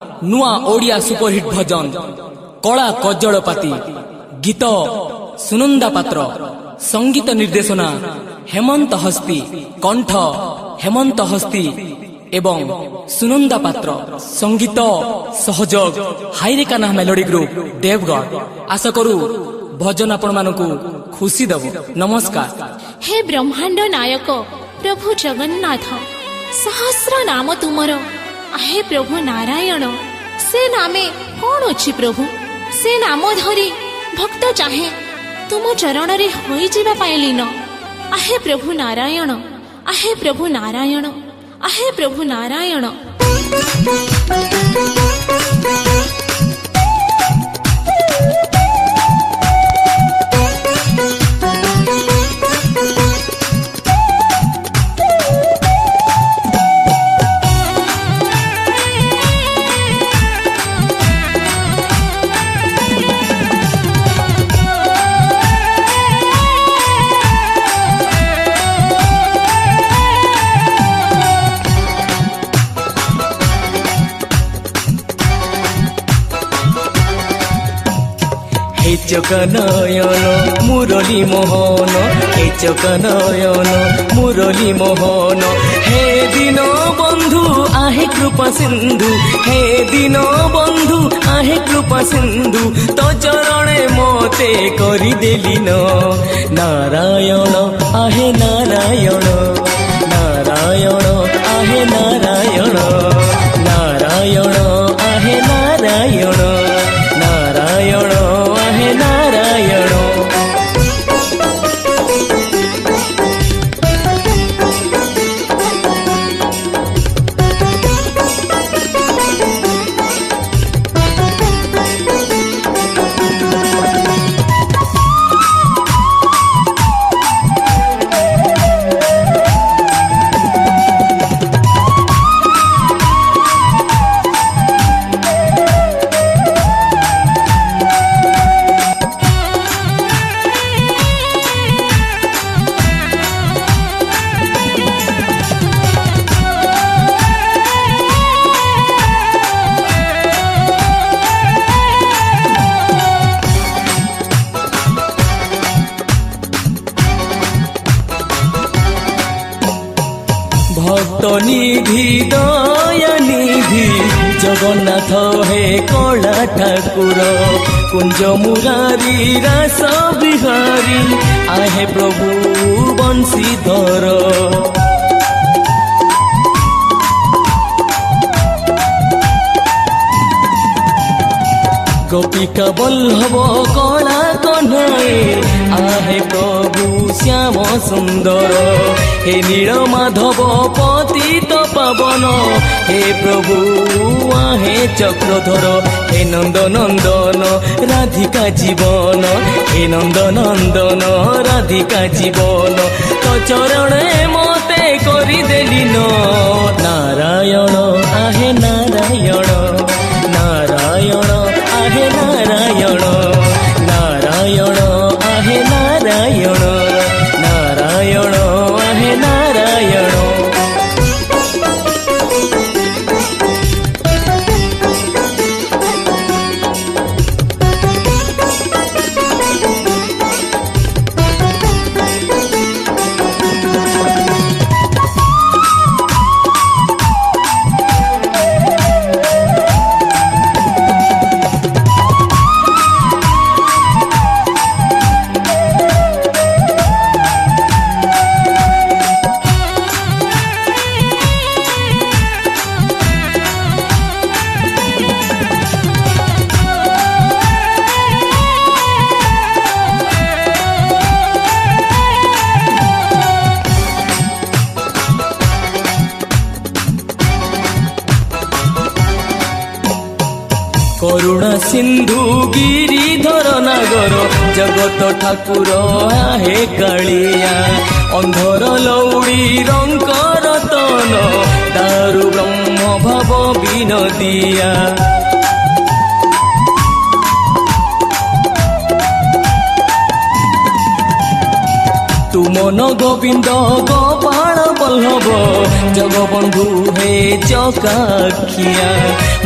नुआ ओडिया सुपरहिट भजन कला कज्जड़पाती गीत सुनंदा पात्र संगीत निर्देशना हेमंत हस्ती कंठ हेमंत हस्ती एवं सुनंदा पात्र संगीत सहयोग हाइरेकाना मेलोडी ग्रुप देवगढ़। आशा करू भजन आपण मानकू खुशी देव। नमस्कार। हे ब्रह्मांड नायक प्रभु जगन्नाथ सहस्र नाम तुमर आहे प्रभु नारायण से नामे कौन अच्छी प्रभु से नाम धरी भक्त चाहे तुम चरण रे होई जीवा पाइलिन। आहे प्रभु नारायण आहे प्रभु नारायण आहे प्रभु नारायण। हे चकनयन मुरली मोहन हे चकनयन मुरली मोहन हे दिन बंधु आहे कृपा सिंधु हे दिन बंधु आहे कृपा सिंधु तो चरणे मोते करी देलिन। नारायण आहे नारायण नारायण आहे नारायण नारायण आहे नारायण नारायण आहे नारायण। भक्त निधि दया निधि जगन्नाथ हे कला ठाकुर कुंज मुरारी रास बिहारी आहे प्रभु बंशीधर। गोपिका बल्लभ कला कन्हई आहे प्रभु श्याम सुंदर हे नील माधव पतित पावन हे प्रभु आहे चक्रधर हे नंद नंदन राधिका जीवन हे नंद नंदन राधिका जीवन तो चरणे मोते करी देलिन। नारायण आहे नारायण नारायण आहे नारायण नारायण आहे नारायण नारायण आहे नारायण। करुणा सिंधु गिरिधर नागर जगत ठाकुर आहे कालिया अंधर लौड़ी रंक रतन दारु ब्रह्म भाव विनदिया। তু মন গোবিন্দ গোপাল বল্লভ জগবন্ধু হে চকাখিয়া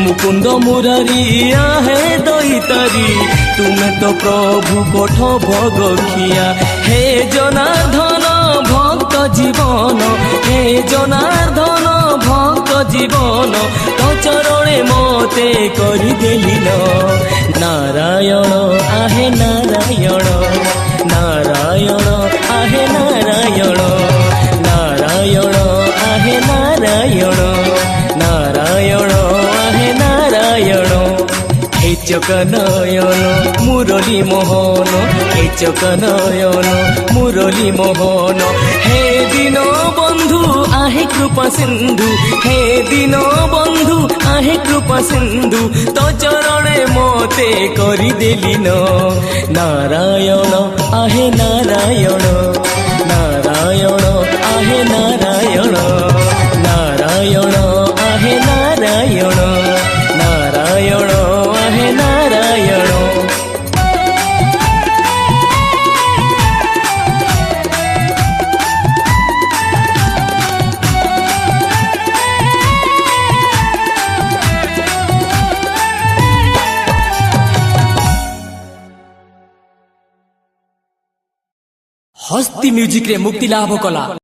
মুকুন্দ মুরারিয়া হে দৈতারি তুমি তো প্রভু কোঠ ভগখিয়া হে জনার্দন ভক্ত জীবন হে জনার্দন ভক্ত জীবন তো চরণে মতে করি দেলিন নারায়ণ আহে নারায়ণ নারায়ণ আহে নারায়ণ নারায়ণ আহে নারায়ণ নারায়ণ আহে নারায়ণ হে চকনয়ন মুরলী মোহন হে চকনয়ন মুরলী মোহন হে দীন বন্ধু আহে কৃপা সিন্ধু হে দীন বন্ধু আহে কৃপা সিন্ধু তো চরণে মতে করি দেলিন নারায়ণ আহে নারায়ণ নারায়ণ আহে নারায়ণ নারায়ণ আহে নারায়ণ নারায়ণ আহে নারায়ণ हस्ती म्यूजिक रे मुक्ति लाभ कला।